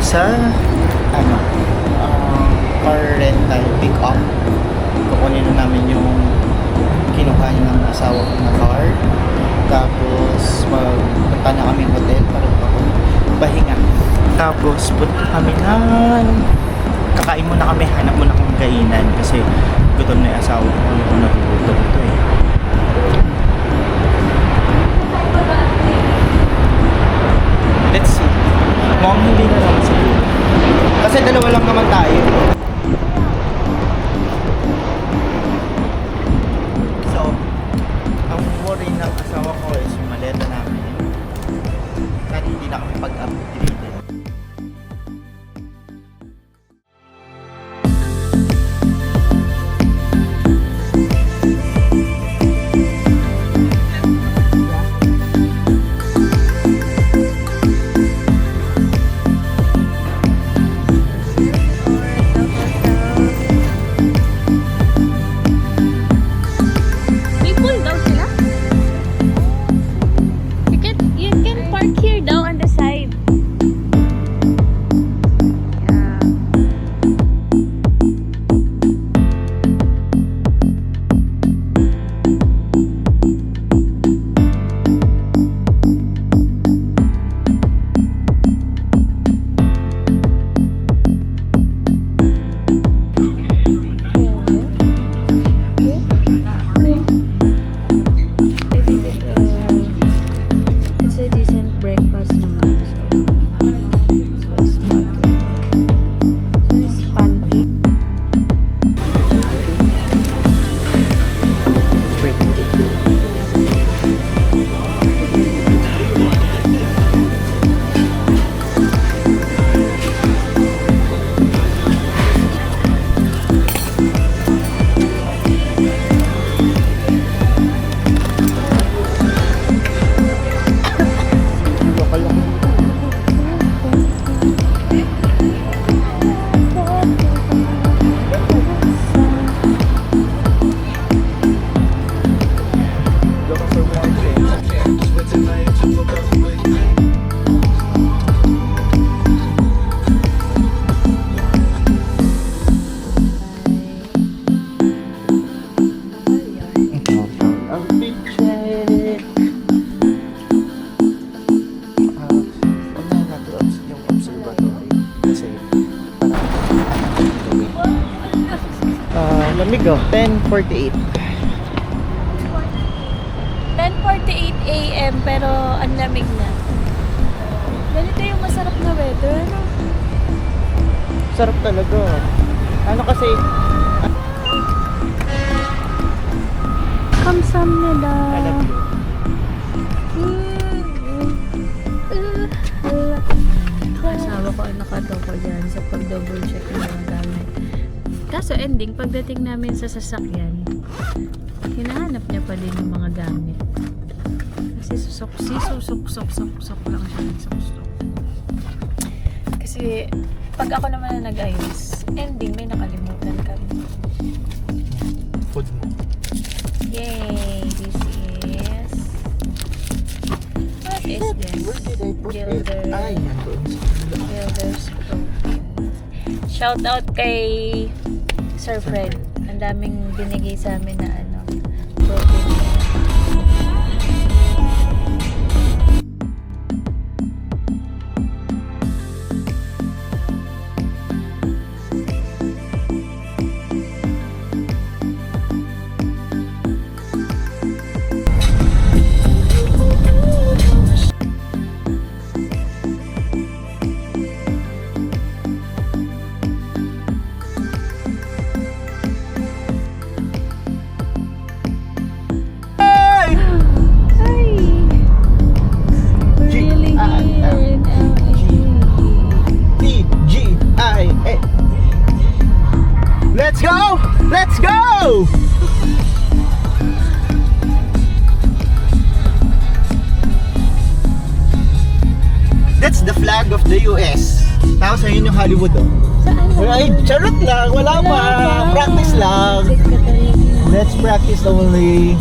sa ano, car rental pick up. Kukunin na namin yung kinuha niya ng asawa ko na car. Tapos magpunta na kami hotel para pahinga. Tapos punta kami ng kakain muna kami, hanap muna kami kainan kasi gutom na yung asawa ko, yung nagugutom ito eh. Let's see. Mukhang hindi na naman siguro. Kasi dalawa lang naman tayo. So, ang worry ng asawa ko is yung maleta namin. Kasi hindi na kami pag-upgrade. Lamig oh, 10:48. 10:48 AM pero ang lamig na. Ganito yung masarap na weather, ano? Sarap talaga. Ano kasi Kamsamnida. Kasama ko ang nakatoko dyan sa pag-double check ng mga gamit. Kaso ending, pagdating namin sa sasakyan, hinahanap niya pa din yung mga gamit. Kasi susok lang siya. Kasi pag ako naman na nag-ayos, ending may nakalimutan kami. food mo. Yay! This is... What is this? Where did I put it? Gilder. Ay, nandun. Gilder's protein. Shout out kay Sir Fred. Ang daming binigay sa amin na ano, protein. Let's go! Let's go! That's the flag of the US. Tapos ayun yung Hollywood oh. Saan? Ay, charot lang. Wala pa. Practice lang. Let's practice only.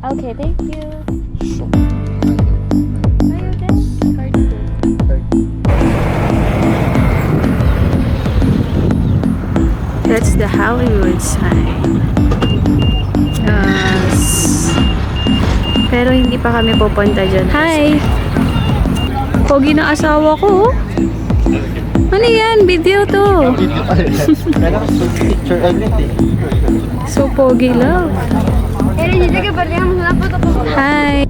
Okay, thank you. So, Ayaw din. Card ko. That's the Hollywood sign. Yes. Pero hindi pa kami pupunta dyan. Hi! Pogi na asawa ko. Ano yan? Video to. kailangan sa picture everything. So pogi lang. Hi!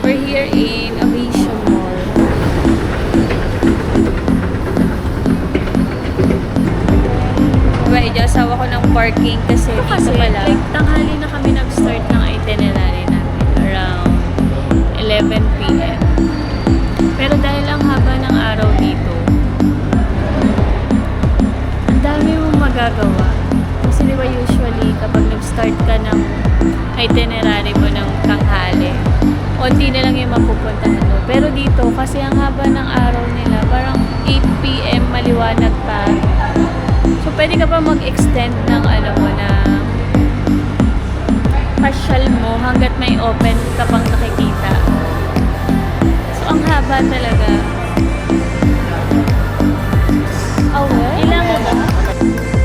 We're here in Aviation Mall. Diba, asawa ko ng parking kasi dito pala. Like, tanghali na kami nag-start ng itinerary namin around 11 p.m. Pero dahil ang haba ng araw dito, ang dami mong magagawa. Kasi diba usually kapag nag-start ka ng itinerary mo ng tanghali, konti na lang yung mapupuntahan mo. Pero dito, kasi ang haba ng araw nila, parang 8 p.m. maliwanag pa. So, pwede ka pa mag-extend ng mo na pasyal mo hanggat may open ka pang nakikita. So, ang haba talaga. Oh, well? Ilang ba?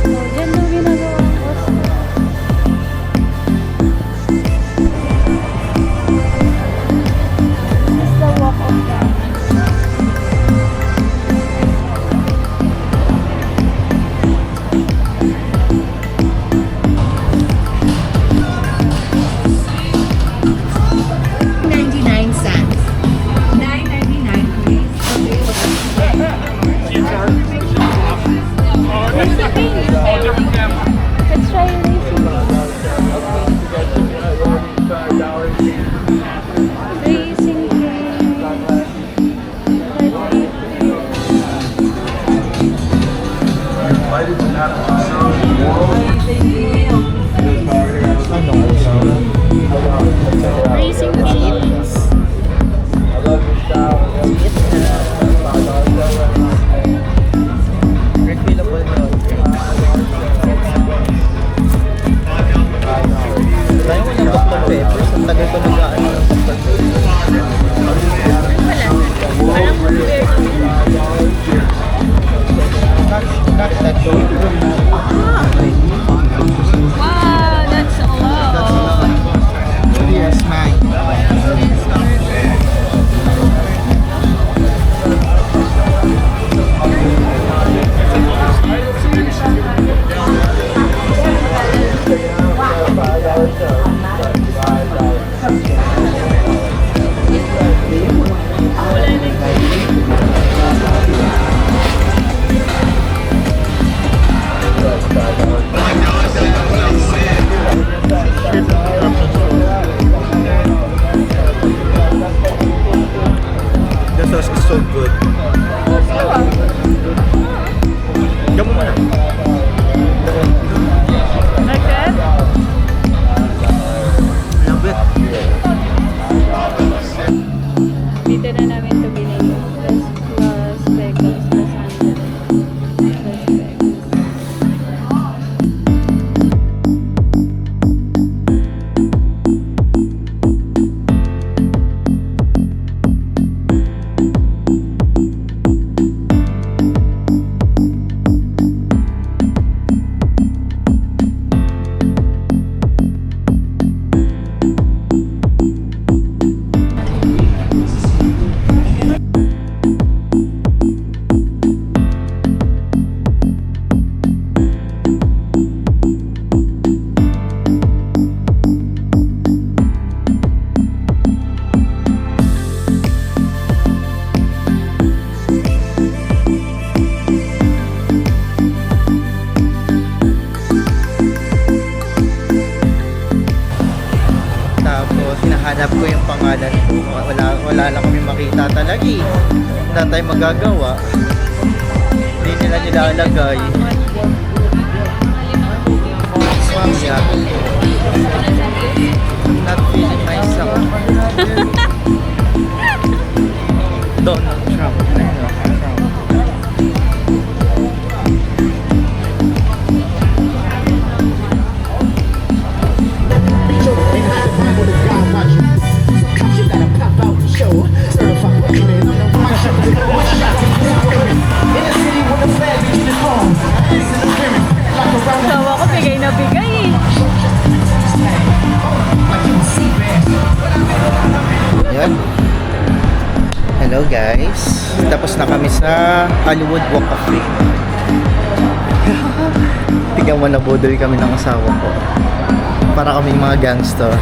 Oh, dyan daw ginagawa ang poster. This is the walk of God. Let's try racing. Racing Racing games. Refillable na yun. Tayo mo ng Dr. Peppers. Ang tagal ko mag-ano ng Dr. Peppers. Wala. Parang compared to Not that good. wow, that's a lot. Here's mine. pangalan ko. Wala lang kami makita talaga eh. Wala tayong magagawa. Hindi nila nilalagay. Mamaya. Not feeling myself. Donald Trump. Tawa ko, bigay na bigay eh. Yan. Hello guys. Tapos na kami sa Hollywood Walk of Fame. Tignan mo, nabudol kami ng asawa ko. Para kaming mga gangster.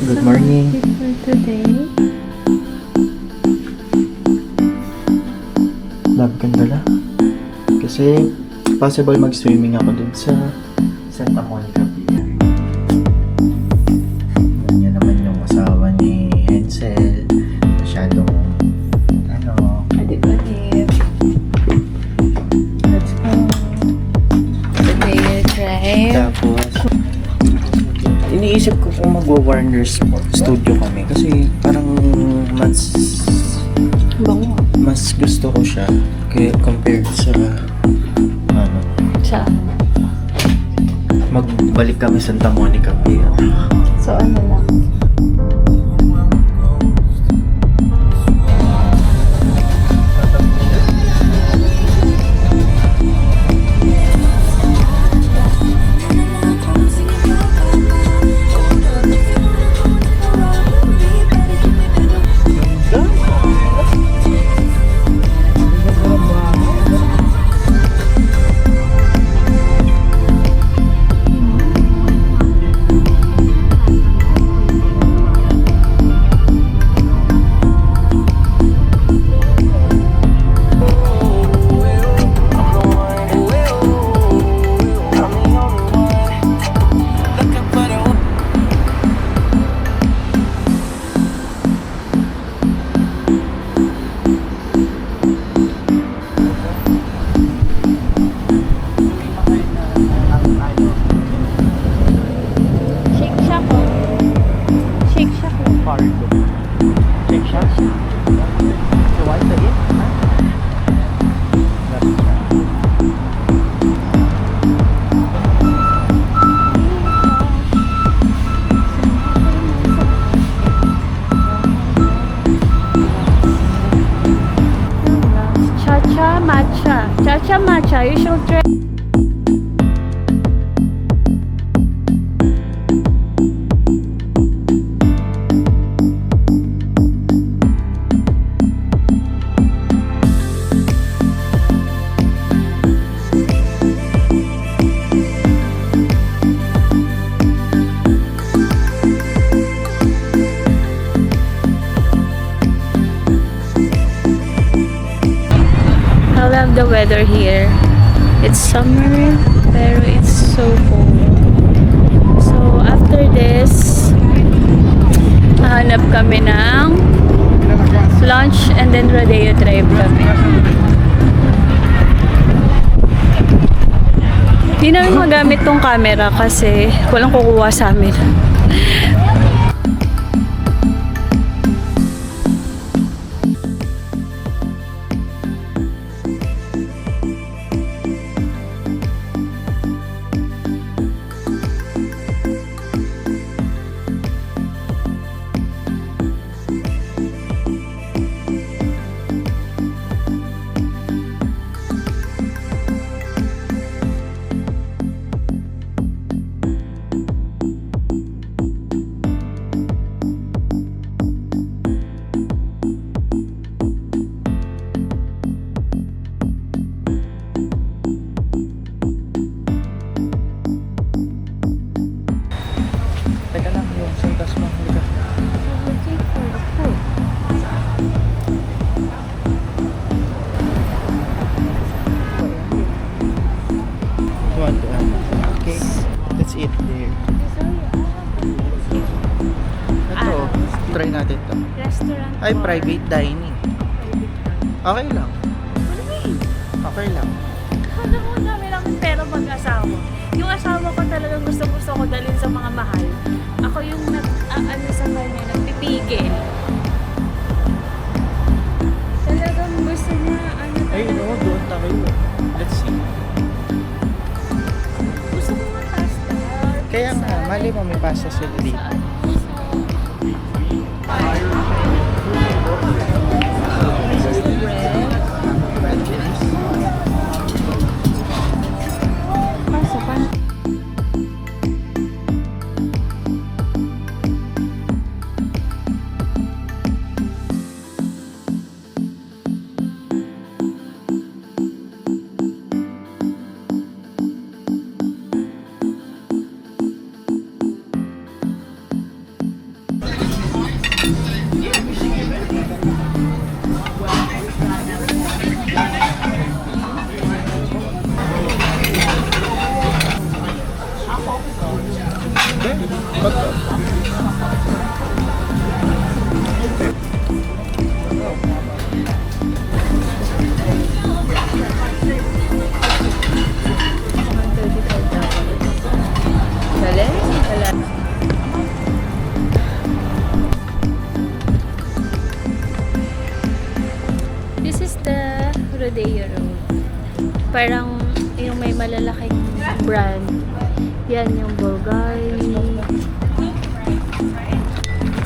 Good morning. For today, Love ganda na. Kasi possible mag-swimming ako dun sa Santa Monica Pier. Yan naman yung asawa ni Hensel. Masyadong pwede ba Dave? Let's go. Today, drive. tapos iniisip ko kung magwa-Warner Studio kami kasi parang Bango. mas gusto ko siya compared sa Sa magbalik kami Santa Monica Pier. So ano lang. Cha-cha matcha, you should try. I love the weather here. It's summer, pero it's so cold. So, after this, hahanap kami ng lunch and then Rodeo Drive kami. Hindi namin magamit tong camera kasi walang kukuha sa amin. Ay, private dining. Okay lang. Okay lang. Ano mo dami lang pera mag-asawa. Yung asawa ko talagang gusto ko dalhin sa mga mahal. Ako yung ano sa kanya, nagpipigil. Talagang gusto niya, ano Ay, talaga. no, doon tayo. Let's see. Gusto ko nga pasta. Kaya nga, mali mo may pasta sila dito. Sa ano, sa pan. Galing? Wala. This is the Rodeo Road. Parang yung may malalaking brand. Yan yung Bulgari.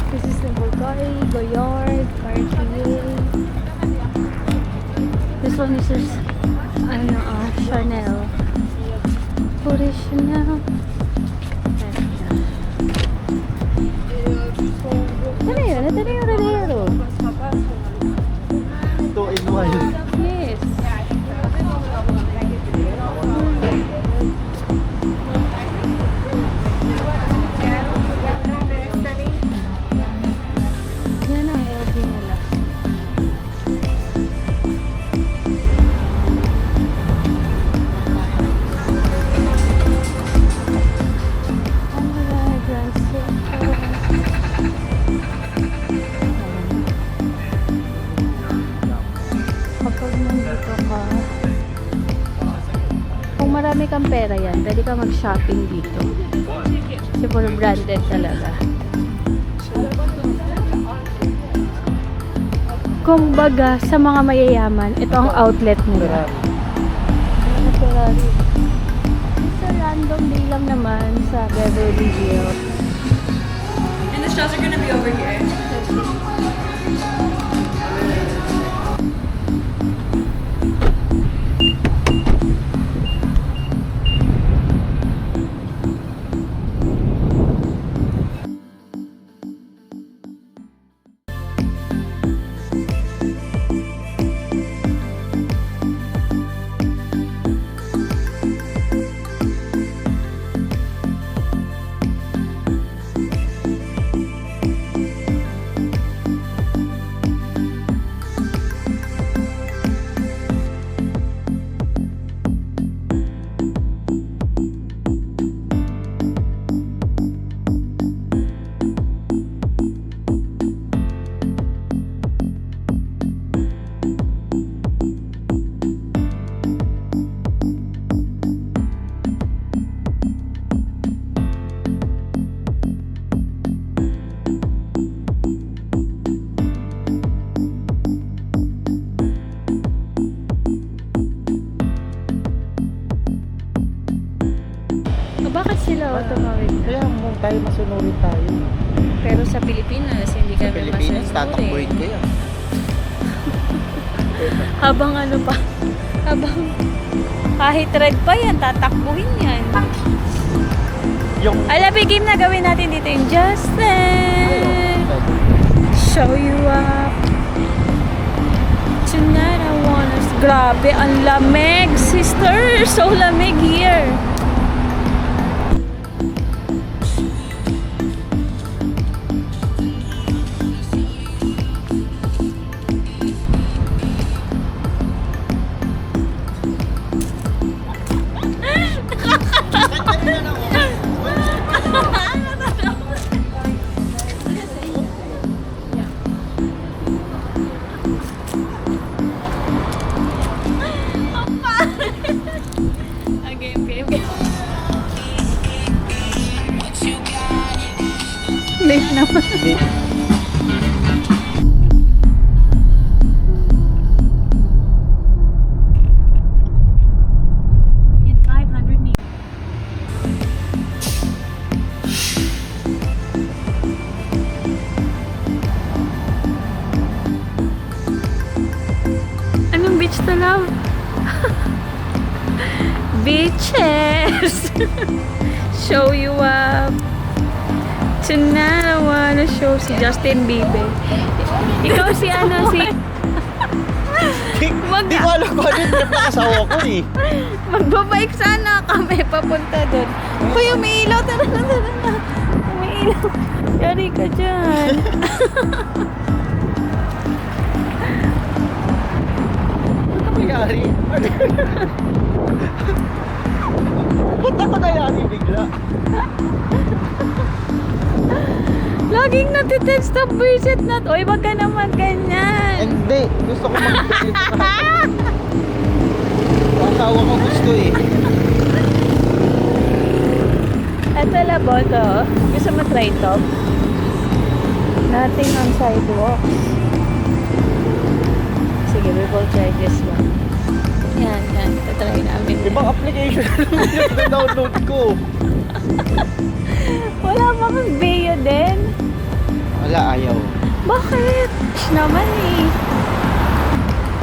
This is the Bulgari, Goyard, Cartier. This one is just, ano, Chanel. Puri Chanel. Ano yun? Ito na yung Rodeo Road. 2 in 1. Yes. Yan ang LV nila. Oh my God, Grand Central. Kapag nandito ka, kung marami kang pera yan, pwede ka mag-shopping dito. Kasi puro branded talaga. Kung baga, sa mga mayayaman, ito ang outlet nila. Ferrari. Sa random day lang naman sa Beverly Hills. And the straws are gonna be over here. Bakit sila tumawid? Kaya mo tayo masunurin tayo. Pero sa Pilipinas, hindi Sa kami Pilipinas, masunod tatakbuhin eh. ko yan. Habang ano pa, habang kahit red pa yan, tatakbuhin yan. Yung... Alabi, game na gawin natin dito yung Justin. Show you up. Tonight I wanna... Grabe, ang lamig, sister. So lamig here. naman. Hindi. In 500 meters. Anong beach to, love? Beaches! Show you up. Tonight I wanna show si Justin Bieber. Ikaw si ano, si... Hindi ko alam kung ano yung trip ng asawa ko eh. Magbabike sana kami papunta doon. Uy, umiilaw. Tara na. Umiilaw. Yari ka dyan. Ano nangyari? Ba't ako nayari bigla? Laging natitest na visit na. Uy, wag ka naman ganyan. Hindi. Gusto ko mag-visit sa kanya. Ang asawa ko gusto eh. Ito labo to. Gusto mo try to? Nothing on sidewalks. Sige, we will try this one. Yan. Tatry namin. Ibang application na download ko. Wala bang video din? Wala, ayaw. Bakit? Naman eh.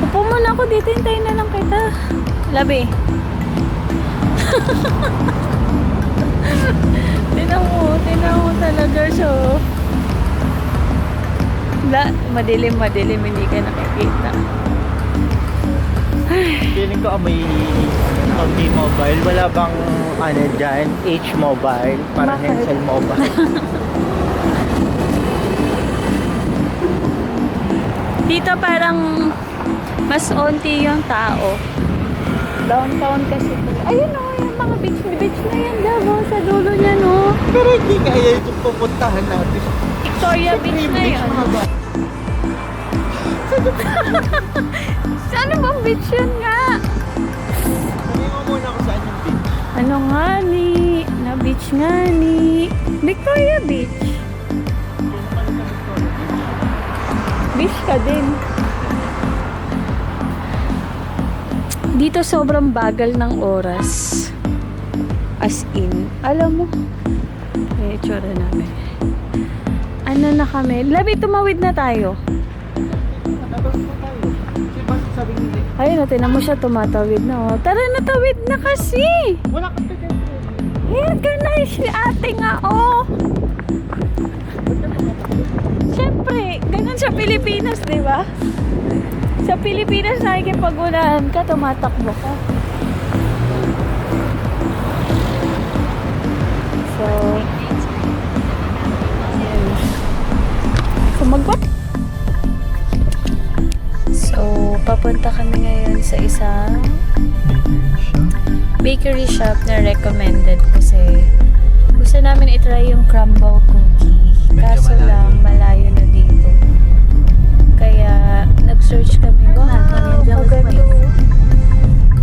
Upo muna ako dito. Hintayin na lang kita. Labi. Tinan mo talaga siya. Madilim, hindi ka nakikita. Feeling ko may T-Mobile. Wala bang ano dyan? H-Mobile? Parang Bakit? Hensel Mobile. Dito parang mas onti yung tao. Downtown kasi. Ayun o, yung mga beach na yan, Davao, sa dulo niya, no? Pero hindi kaya yung pupuntahan natin. Victoria Beach na yun. Mahaba. Ano bang beach yun nga? Sabihin mo muna kung saan yung beach. Ano nga ni? Na beach nga ni? Victoria Beach. Beach ka din. Dito sobrang bagal ng oras. As in, alam mo, eh, itsura namin. Ano na kami? Labi, tumawid na tayo. Tapos na tayo. Kasi bakit sabi hindi? Ayun, tinan mo siya tumatawid na. Oh. Tara, natawid na kasi. Wala kang ticket. Here ka na, si ate nga, oh. Siyempre, ganun sa Pilipinas, di ba? Sa Pilipinas, nakikipag-unahan ka, tumatakbo ka. So, ayan. So, papunta kami ngayon sa isang bakery shop na recommended kasi gusto namin itry yung crumble cookie. Kaso lang, malayo na dito. Kaya, nag-search kami. Wow, kaganda.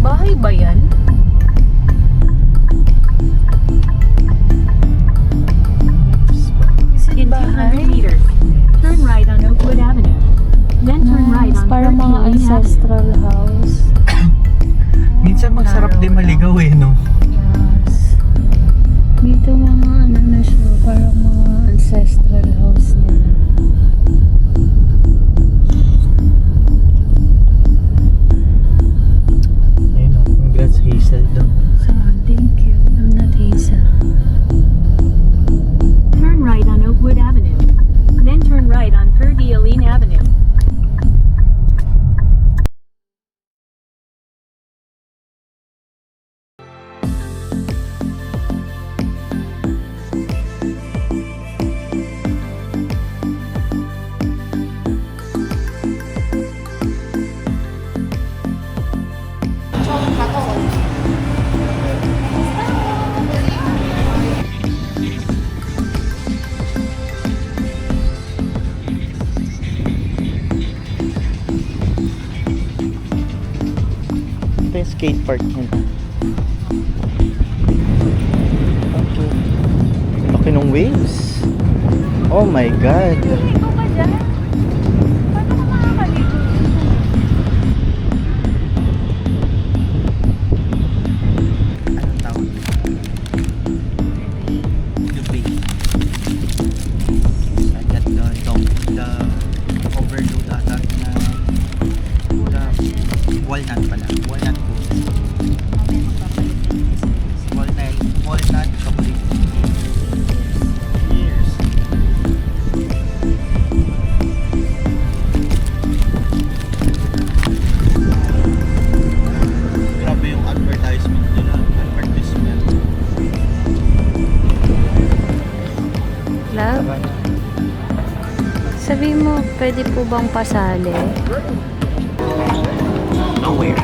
Bahay ba yan? In 200 meters, turn right on Oakwood Avenue. Then turn right on Parang mga Hercules Avenue. ancestral house. Minsan magsarap din maligaw eh, no? Yes. Dito mga ano na siya, parang mga ancestral house nila. Ayun o, congrats Hazel doon. So, thank you. I'm not Hazel. Turn right on Oakwood Avenue. Then turn right on Coeur d'Alene Avenue. Ito yung skate park nila. Okay. Laki ng waves. Oh my God. Ligo ka dyan? Paano ka makakaligo? Anong tawag? Gabi. I got the overload ata na walnut pala. Walnut cookies. Mamaya magpapalit din kasi. Walnut chocolate cookies. Cheers. Grabe yung advertisement nila. Advertisement. Love, sabi mo, pwede po bang pasali? Nowhere.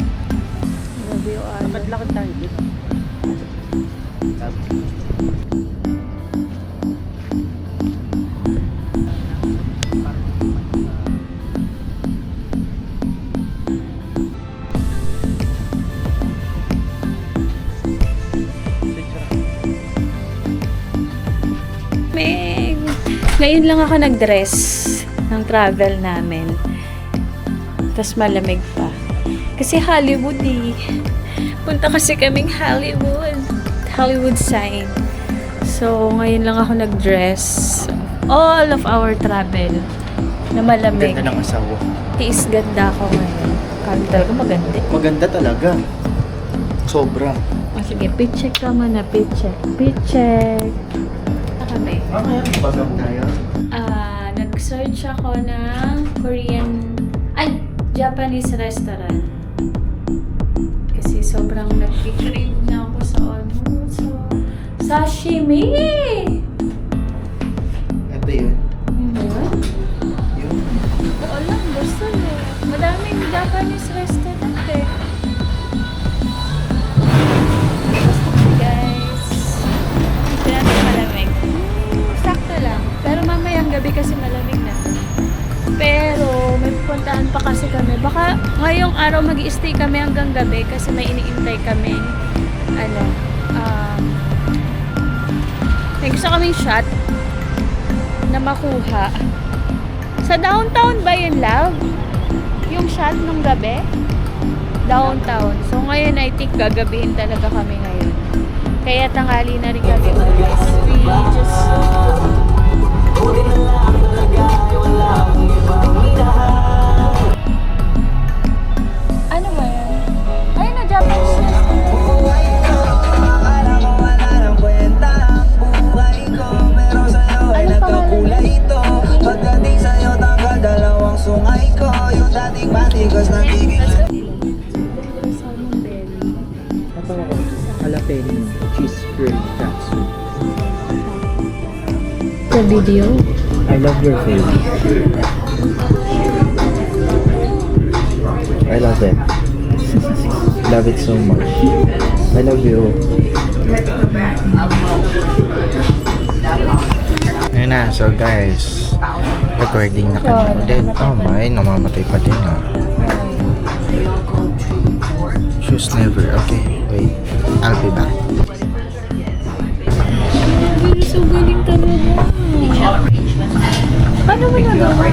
Grabe yung alak. Lakad tayo dito. Meg! Ngayon lang ako nag-dress ng travel namin. Tapos malamig pa. Kasi Hollywood eh. Punta kasi kaming Hollywood. Hollywood sign. So, ngayon lang ako nag-dress. All of our travel na malamig. Ganda ng asawa. Tiis ganda ako ngayon. Kami talaga maganda. Maganda talaga. Sobra. O sige, pitcheck ka muna. Pitcheck. Pitcheck. Na kami. Okay, bagam tayo. Nag-search ako ng Japanese restaurant. Kasi sobrang nag-crave na ako sa so, sashimi! Ito yun. Yun? Yun. Ko alam, basta eh. Madaming Japanese restaurant eh. Basta guys. Hindi natin malamig. Sakto lang. Pero mamayang gabi kasi malamig na. Pero may pupuntahan pa kasi kami. Baka ngayong araw mag-i-stay kami hanggang gabi kasi may iniintay kami. May gusto kaming shot na makuha. Sa downtown ba yun, love? Yung shot nung gabi? Downtown. So ngayon I think gagabihin talaga kami ngayon. Kaya tanghali na rin kami guys. We just... Ano ba yan? Ayun na, Japanese restaurant. Ano pangalan? Pagdating sa'yo, tanggal dalawang sungay ko. Yung dating matigas na bigil. Salmon belly. Ito ako. Jalapeno. Cheese grilled katsu. Sa video? I love your face. I love it. Love it so much. I love you. Ayun na, so guys, recording na kami ulit. Oh my, namamatay pa din ah. Choose never. Okay, wait. I'll be back. So galing talaga. Paano mo nagawa?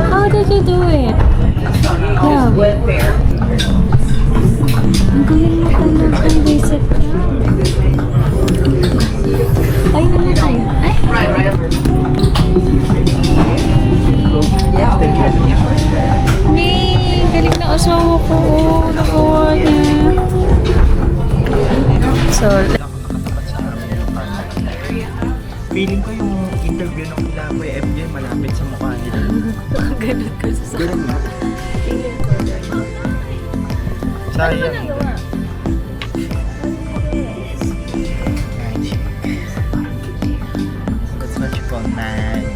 How did you do it? Yeah. Ang galing mo talaga. Reset ka. Ay, naman tayo. Ay! May galing na asawa ko. Nagawa niya. So, Feeling ko yung interview ng kila Kuya FJ malapit sa mukha nila. ganun ko sa Ganun nga. feeling ko. Sayang. Nagawa. That's what you call magic.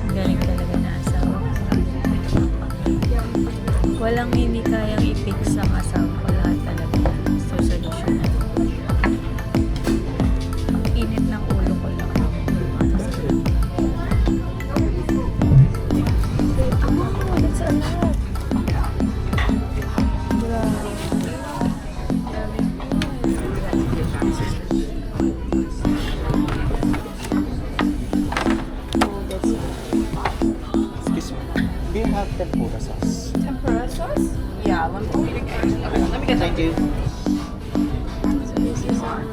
Galing talaga na asawa ko. Walang hindi kayang i-fix ang asawa ko. Lahat talaga solusyonan. Yeah, let me get Thank you. So this is our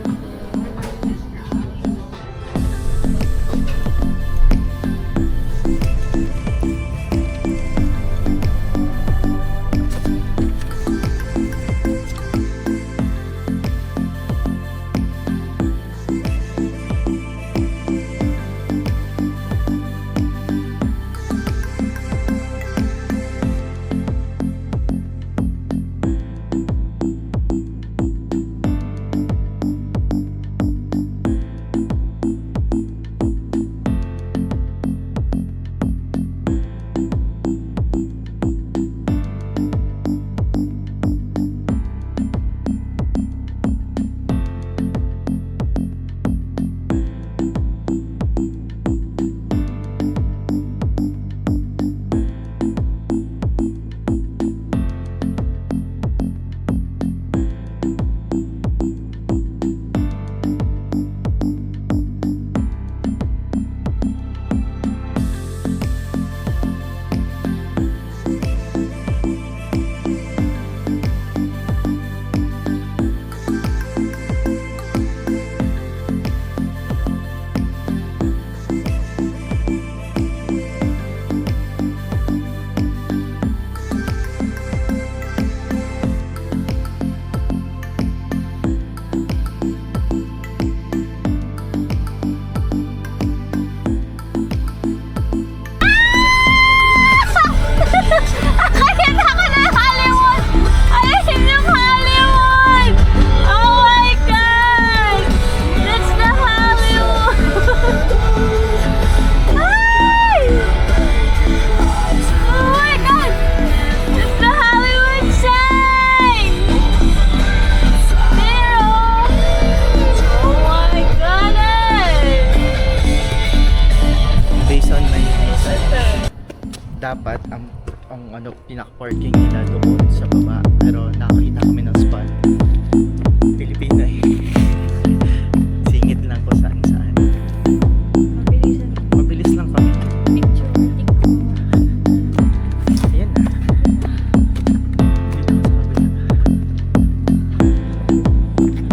Akala ko na Hollywood! Ayun yung Hollywood! Oh my God! That's the Hollywood! Ay! Oh my God! That's the Hollywood sign! There, oh my goodness! Based on my research, dapat ang pinaka-parking nila doon sa baba, pero nakakita kami ng spot Pilipina singit lang ko saan saan. Mabilisan. Mabilis lang kami. Picture, TikTok. Ayan na. Dito sa kabila.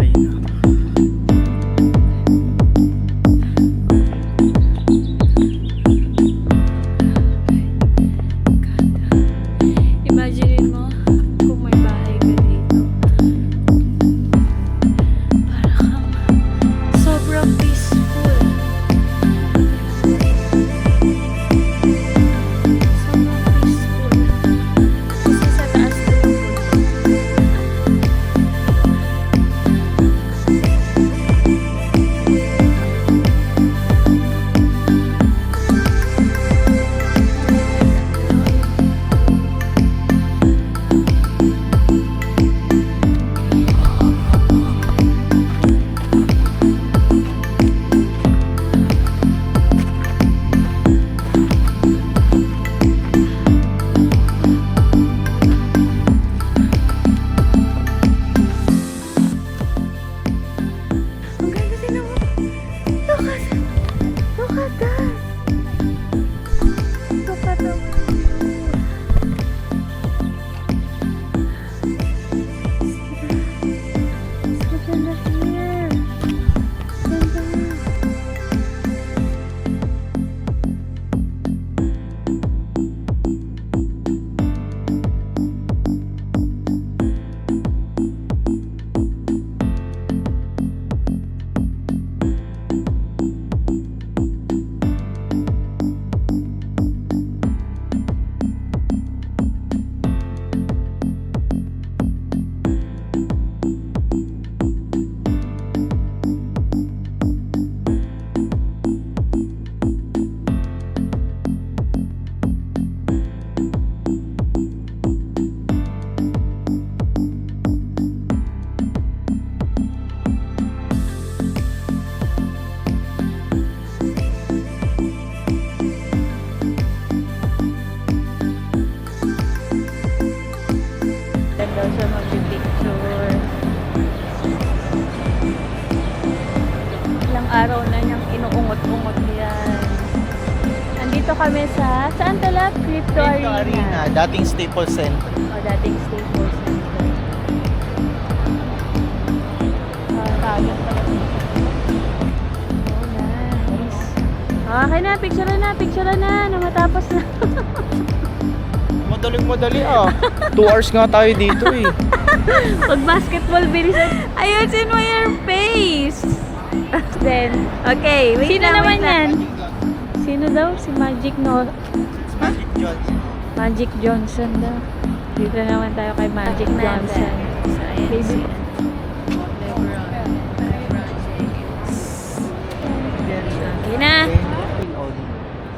Ayun na. Imagine mo kung may bahay ka dito. Para kang sobrang peaceful. Sobrang peaceful. Kasi sa taas na yung bundok. Ang ganda din naman. Look at that. Look at the so ganda here. Ganda. Daw siya mag-picture. Ilang araw na niyang inuungot-ungot yan. Andito nandito kami sa, saan tala? Crypto Arena. Dating Staples Center. O, dating Staples Center. Tagal pala. Oh, nice. Okay na, picture na, matapos na. Madali ah. 2 hours nga tayo dito eh. Pag basketball, bilisan. Ayusin mo your face. Then, okay, wait Sino naman yan? Sino daw? Si Magic Magic Johnson. Magic Johnson daw. Dito naman tayo kay Magic Johnson. Baby. Okay na.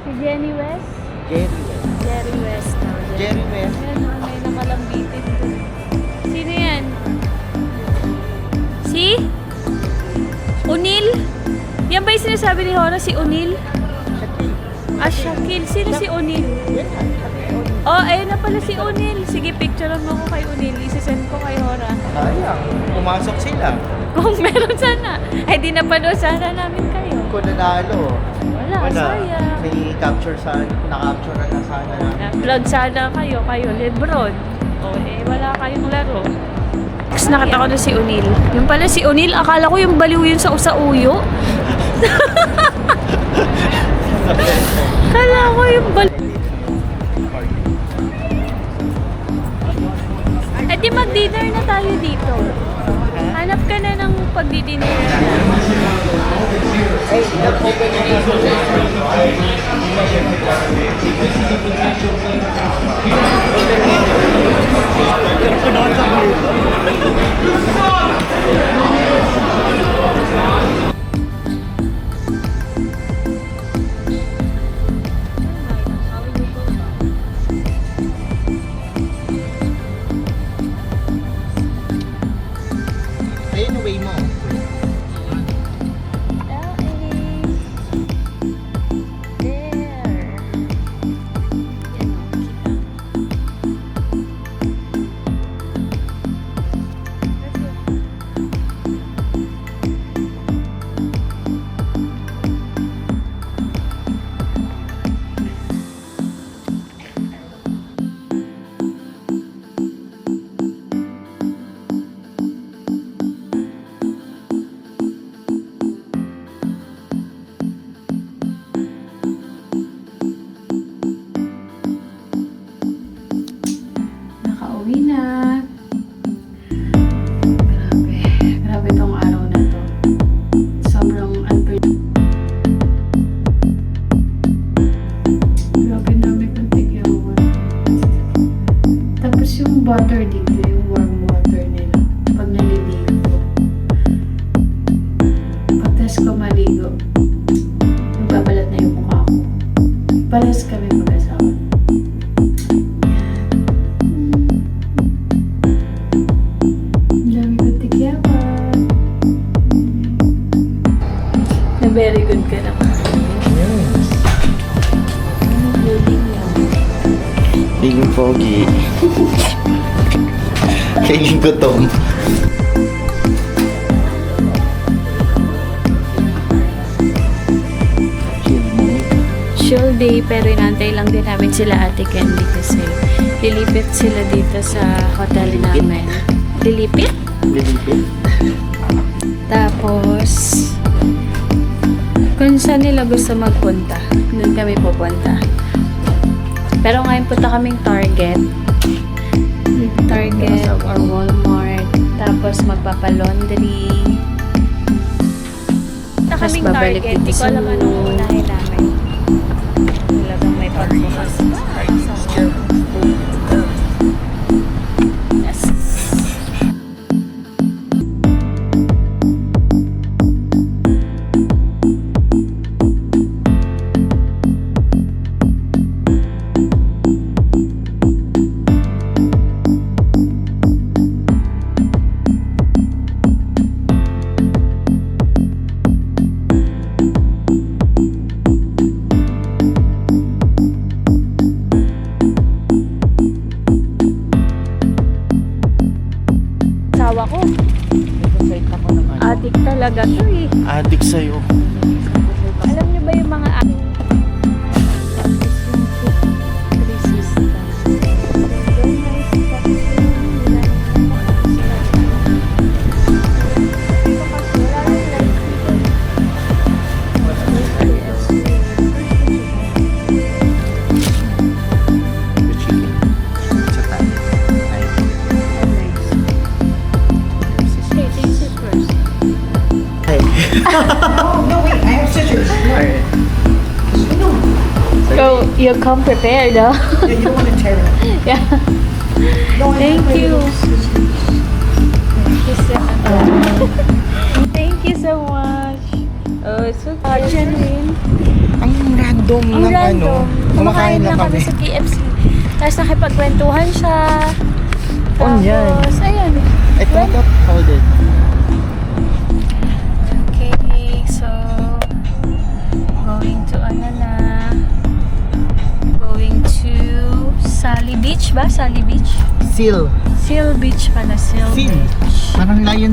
Si Jenny West? Jerry West. Jerry West. Ayan, may nakalambitin doon. Sino yan? Si? Unil? Yan ba yung sinasabi ni Hora? Si Unil? Ah, Shaquille. Sino si Unil? Oh, ayun na pala si Unil. Sige, picturean mo ko kay Unil. Isasend ko kay Hora. Sayang. Pumasok sila. Kung meron sana. Eh, di napanood sana namin kayo. Kung nanalo. Wala, sayang. May capture na-capture na sana namin. Vlog sana kayo, Lebron. O, wala kayong laro. Next, nakita ko na si Unil. Yung pala si Unil, akala ko yung baliw yun sa usa-uyo. Akala ko yung baliw. Eh di mag-dinner na tayo dito. Hanap ka na ng pagdi-dinner na. Ayun, way mo. Nakauwi na. Grabe tong araw na to. Sobrang grabe dami kong tigyawan. Tapos yung water dito, yung warm water nila. Pag naliligo. Pagtas ko maligo, nagbabalat na yung mukha ko. Pares kami mag-asawa. Very good ka naman. Anong feeling mo? Feeling pogi. Feeling gutom. Chill day, pero inantay lang din namin sila Ate Candy kasi lilipit sila dito sa hotel namin. Lilipit? Lilipit? Tapos, kung saan nila gusto magpunta, doon kami pupunta. Pero ngayon punta kaming Target or Walmart. Tapos magpapalaundry. Punta kaming babalik Target. dito Di ko sa alam anong unahin namin. Talagang may pagbukas. Yes. Asawa ko. Adik talaga to eh. Adik sa'yo. Alam niyo ba yung mga You come prepared, huh? Yeah, you don't want to tear it. Yeah. No, I Thank have my you. little scissors. Thank you so much. Oh, it's so genuine. Ang random Ang ng random. kumakain lang kami. sa KFC. Tapos nakipagkwentuhan siya. Oh, yan. Tapos, ayan. Ito, hold it. Okay, so going to ano na? Going to Sally Beach ba? Sally Beach? Seal. Seal Beach pala. Seal Seal. Beach. Parang lion.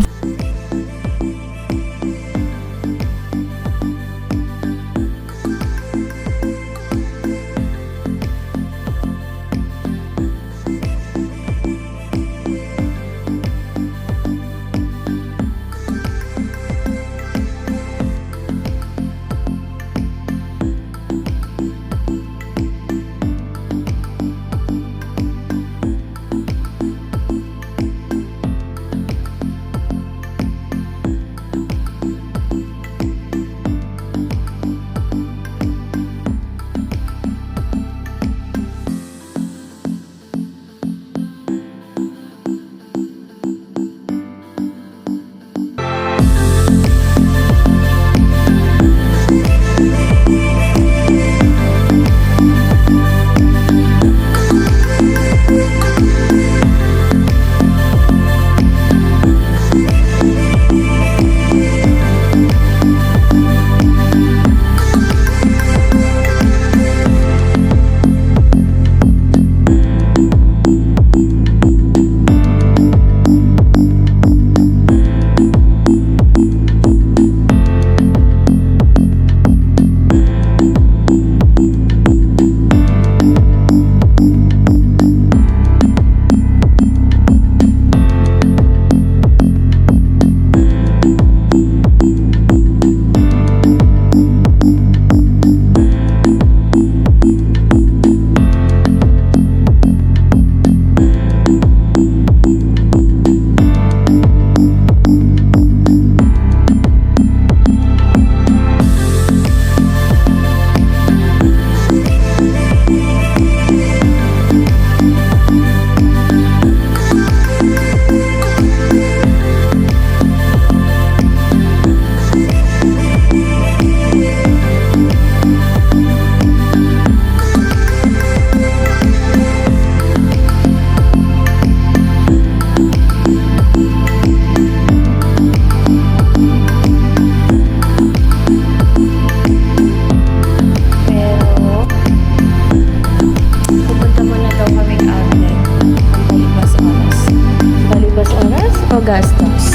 gastos.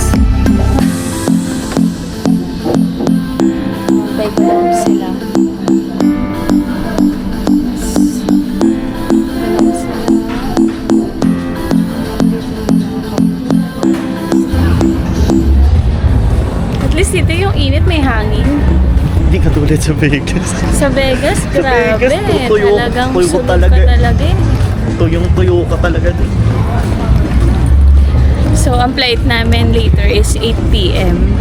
Pay ko lang sila. At least dito yung init, may hangin. Hindi katulad sa Vegas. Sa Vegas, grabe. Vegas, tuyo- Talagang tuyo sunod talaga. ka talaga eh. Tuyong-tuyo ka talaga din. So, ang flight namin later is 8 p.m.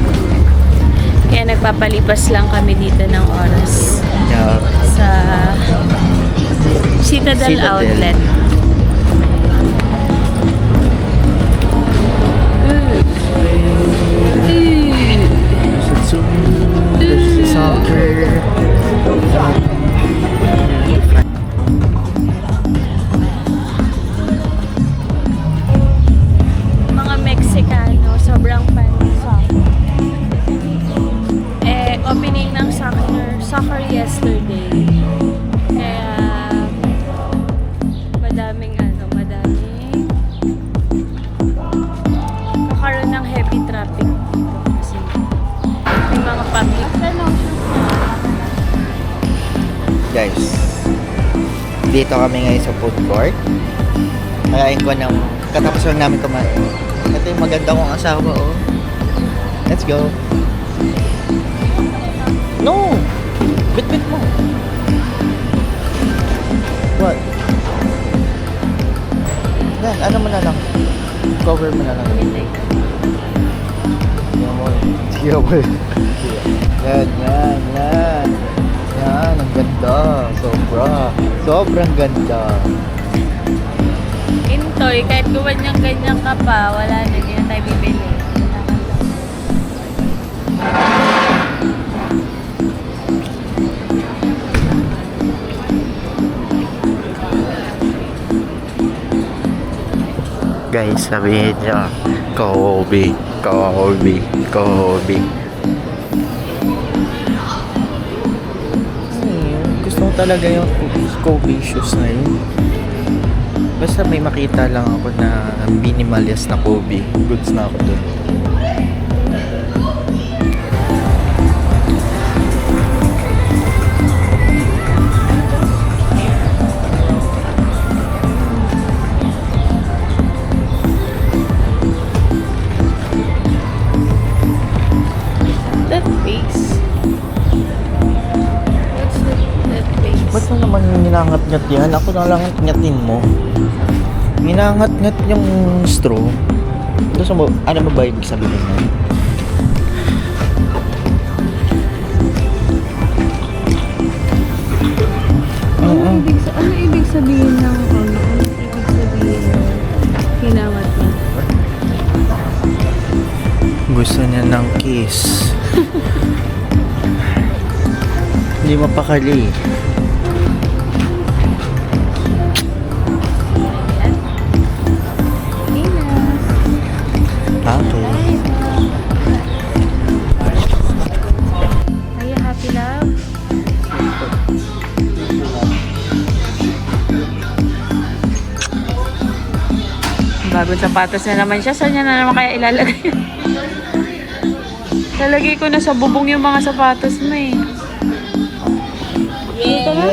Kaya nagpapalipas lang kami dito ng oras Yeah. sa Citadel Outlet. Soccer. Mga Mexicano, sobrang pansa. Opening ng soccer yesterday. Kaya madaming kakaroon ng heavy traffic dito kasi may mga public. Guys, dito kami ngayon sa food court. Kakain ko ng katapos lang namin kumain. Ito yung maganda kong asawa, oh. Let's go. No! Bit-bit mo. What? Yan, ano mo na lang. Cover mo na lang. Yan mo. Sige mo. Yan. Yan, ang ganda. Sobrang ganda. Intoy, kahit ganyan ka pa, wala na, hindi na tayo bibili. Guys, sabihin niya, Kobe, Kobe, Kobe. Gusto ko talaga yung Kobe shoes na yun. Basta may makita lang ako na minimalist na Kobe, goods na ako dun. That face. What's that face? Ba't mo naman ninangat-ngat yan? Ako na lang ngatin mo. Ninangat-ngat yung straw. Gusto mo, ano ba ibig sabihin mo? Ano ibig sabihin ng ano? Ibig sabihin ng hinawat niya? Gusto niya ng kiss. Hindi mapakali. Okay. Are you happy, love? Bagong sapatos na naman siya. Saan niya na naman kaya ilalagay? Lalagay ko na sa bubong yung mga sapatos mo eh. Dito na.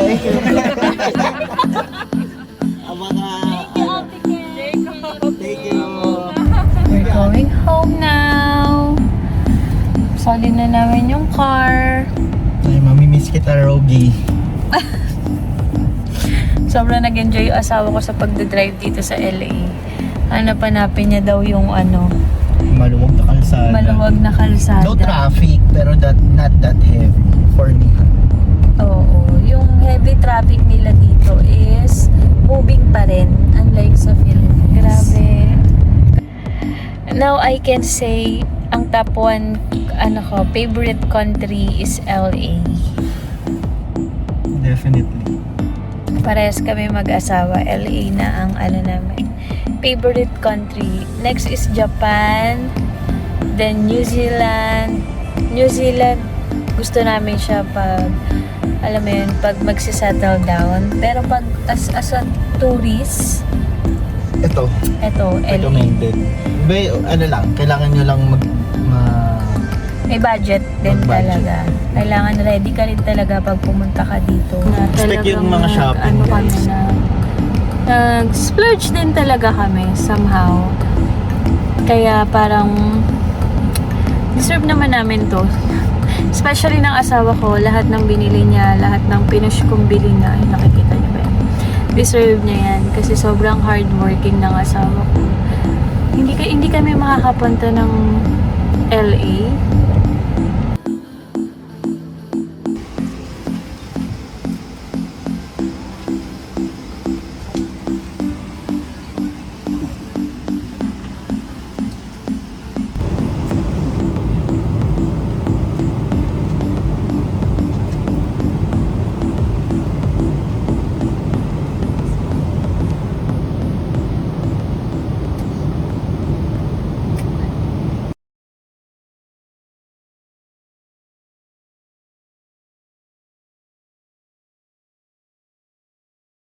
We're going home now. Sali na namin yung car. Ay, mamimiss kita, Rogi. Sobrang nag-enjoy yung asawa ko sa pagdadrive dito sa LA. Hanap-hanapin niya daw yung ano, Maluwag na kalsada. maluwag na kalsada. No traffic, pero not that heavy for me. Oo. Yung heavy traffic nila dito is moving pa rin, unlike sa Philippines. Grabe. Now I can say ang top 1 favorite country is LA. Definitely. Parehas kami mag-asawa. LA na ang namin. Favorite country. Next is Japan. Then New Zealand. New Zealand, gusto namin siya pag, alam mo yun, pag magsisettle down. Pero pag as a tourist, Ito, eto, LA. recommended. Ano lang, kailangan nyo lang May budget din Mag-budget. talaga. Kailangan ready ka rin talaga pag pumunta ka dito. Na Expect yung mga shopping, kami guys. nag-splurge din talaga kami somehow. Kaya parang deserve naman namin to. Especially ng asawa ko, lahat ng binili niya, lahat ng pinush kong bili niya, ay nakikita niyo ba yan? Deserve niya yan kasi sobrang hardworking ng asawa ko. Hindi kami makakapunta ng LA